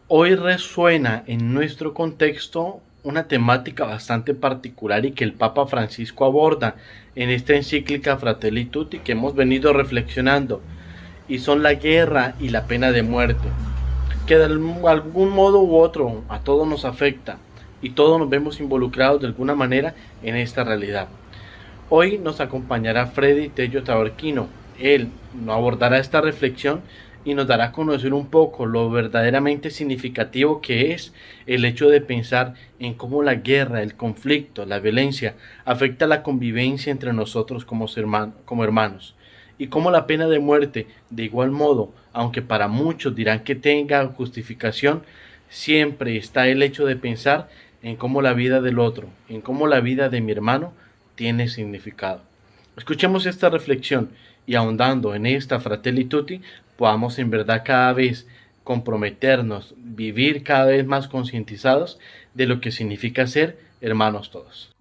Hoy resuena en nuestro contexto una temática bastante particular y que el Papa Francisco aborda en esta encíclica Fratelli Tutti que hemos venido reflexionando, y son la guerra y la pena de muerte, que de algún modo u otro a todos nos afecta y todos nos vemos involucrados de alguna manera en esta realidad. Hoy nos acompañará Freddy Tello Tabarquino. Él nos abordará esta reflexión y nos dará a conocer un poco lo verdaderamente significativo que es el hecho de pensar en cómo la guerra, el conflicto, la violencia afecta la convivencia entre nosotros como hermanos, y cómo la pena de muerte, de igual modo, aunque para muchos dirán que tenga justificación, siempre está el hecho de pensar en cómo la vida del otro, en cómo la vida de mi hermano tiene significado. Escuchemos esta reflexión y, ahondando en esta Fratelli Tutti, podamos en verdad cada vez comprometernos, vivir cada vez más concientizados de lo que significa ser hermanos todos.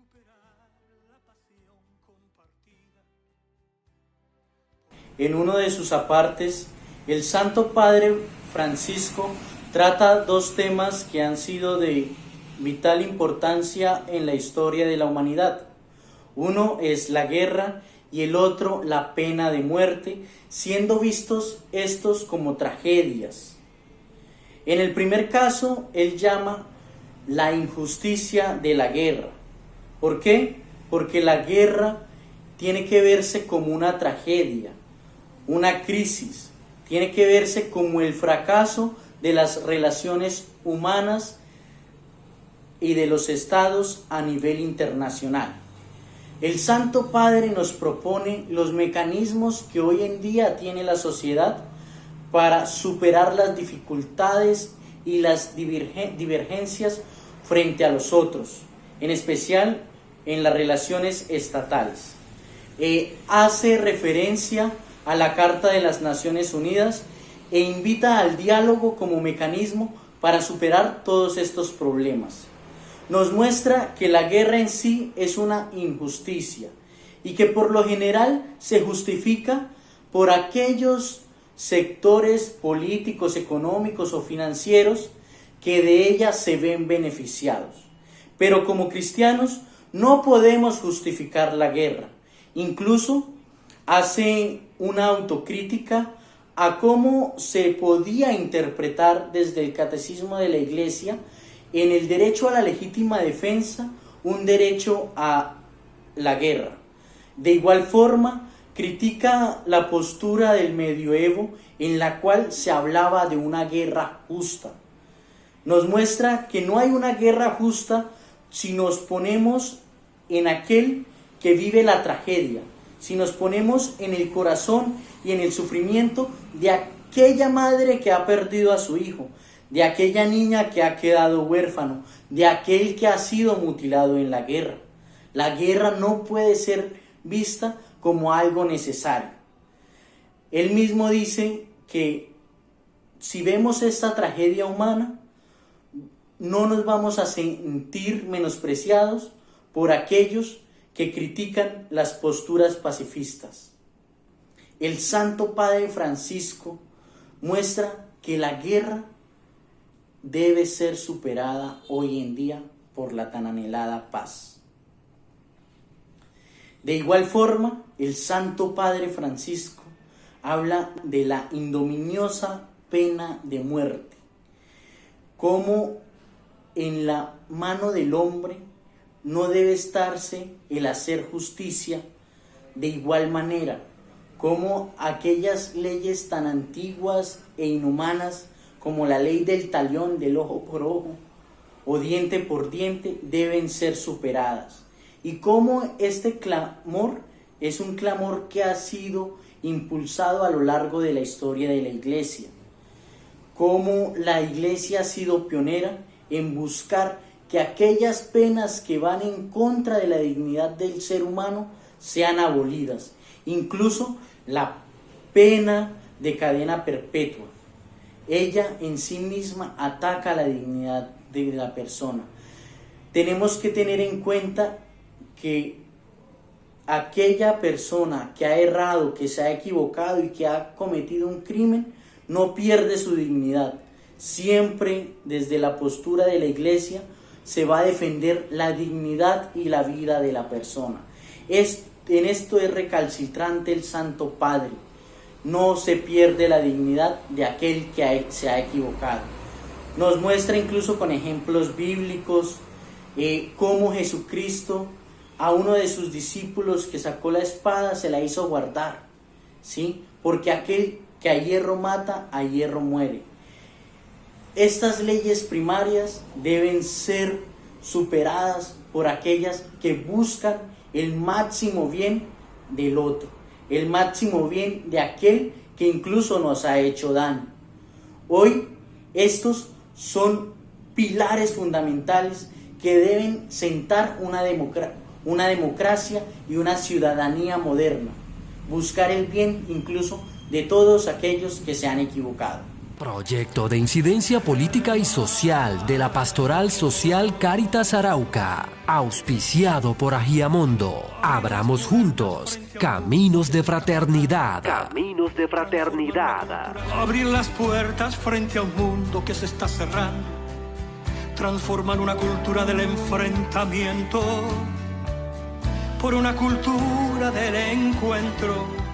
En uno de sus apartes, el Santo Padre Francisco trata dos temas que han sido de vital importancia en la historia de la humanidad. Uno es la guerra y el otro la pena de muerte, siendo vistos estos como tragedias. En el primer caso, él llama la injusticia de la guerra. ¿Por qué? Porque la guerra tiene que verse como una tragedia, una crisis, tiene que verse como el fracaso de las relaciones humanas y de los estados a nivel internacional. El Santo Padre nos propone los mecanismos que hoy en día tiene la sociedad para superar las dificultades y las divergencias frente a los otros, en especial en las relaciones estatales. Hace referencia a la Carta de las Naciones Unidas e invita al diálogo como mecanismo para superar todos estos problemas. Nos muestra que la guerra en sí es una injusticia y que por lo general se justifica por aquellos sectores políticos, económicos o financieros que de ella se ven beneficiados. Pero como cristianos no podemos justificar la guerra. Incluso hace una autocrítica a cómo se podía interpretar desde el catecismo de la Iglesia en el derecho a la legítima defensa un derecho a la guerra. De igual forma, critica la postura del medioevo en la cual se hablaba de una guerra justa. Nos muestra que no hay una guerra justa si nos ponemos en aquel que vive la tragedia, si nos ponemos en el corazón y en el sufrimiento de aquella madre que ha perdido a su hijo, de aquella niña que ha quedado huérfano, de aquel que ha sido mutilado en la guerra. La guerra no puede ser vista como algo necesario. Él mismo dice que si vemos esta tragedia humana, no nos vamos a sentir menospreciados por aquellos que critican las posturas pacifistas. El Santo Padre Francisco muestra que la guerra debe ser superada hoy en día por la tan anhelada paz. De igual forma, el Santo Padre Francisco habla de la ignominiosa pena de muerte, como en la mano del hombre no debe estarse el hacer justicia, de igual manera como aquellas leyes tan antiguas e inhumanas como la ley del talión, del ojo por ojo o diente por diente, deben ser superadas. Y cómo este clamor es un clamor que ha sido impulsado a lo largo de la historia de la Iglesia. Cómo la Iglesia ha sido pionera en buscar que aquellas penas que van en contra de la dignidad del ser humano sean abolidas. Incluso la pena de cadena perpetua. Ella en sí misma ataca la dignidad de la persona. Tenemos que tener en cuenta que aquella persona que ha errado, que se ha equivocado y que ha cometido un crimen, no pierde su dignidad, Siempre desde la postura de la Iglesia se va a defender la dignidad y la vida de la persona. En esto es recalcitrante el Santo Padre. No se pierde la dignidad de aquel que se ha equivocado. Nos muestra incluso con ejemplos bíblicos cómo Jesucristo a uno de sus discípulos que sacó la espada se la hizo guardar, ¿sí? Porque aquel que a hierro mata, a hierro muere. Estas leyes primarias deben ser superadas por aquellas que buscan el máximo bien del otro, el máximo bien de aquel que incluso nos ha hecho daño. Hoy estos son pilares fundamentales que deben sentar una democracia y una ciudadanía moderna, buscar el bien incluso de todos aquellos que se han equivocado. Proyecto de incidencia política y social de la Pastoral Social Cáritas Arauca, auspiciado por Agiamondo. Abramos juntos caminos de fraternidad. Caminos de fraternidad. Abrir las puertas frente a un mundo que se está cerrando. Transforman una cultura del enfrentamiento por una cultura del encuentro.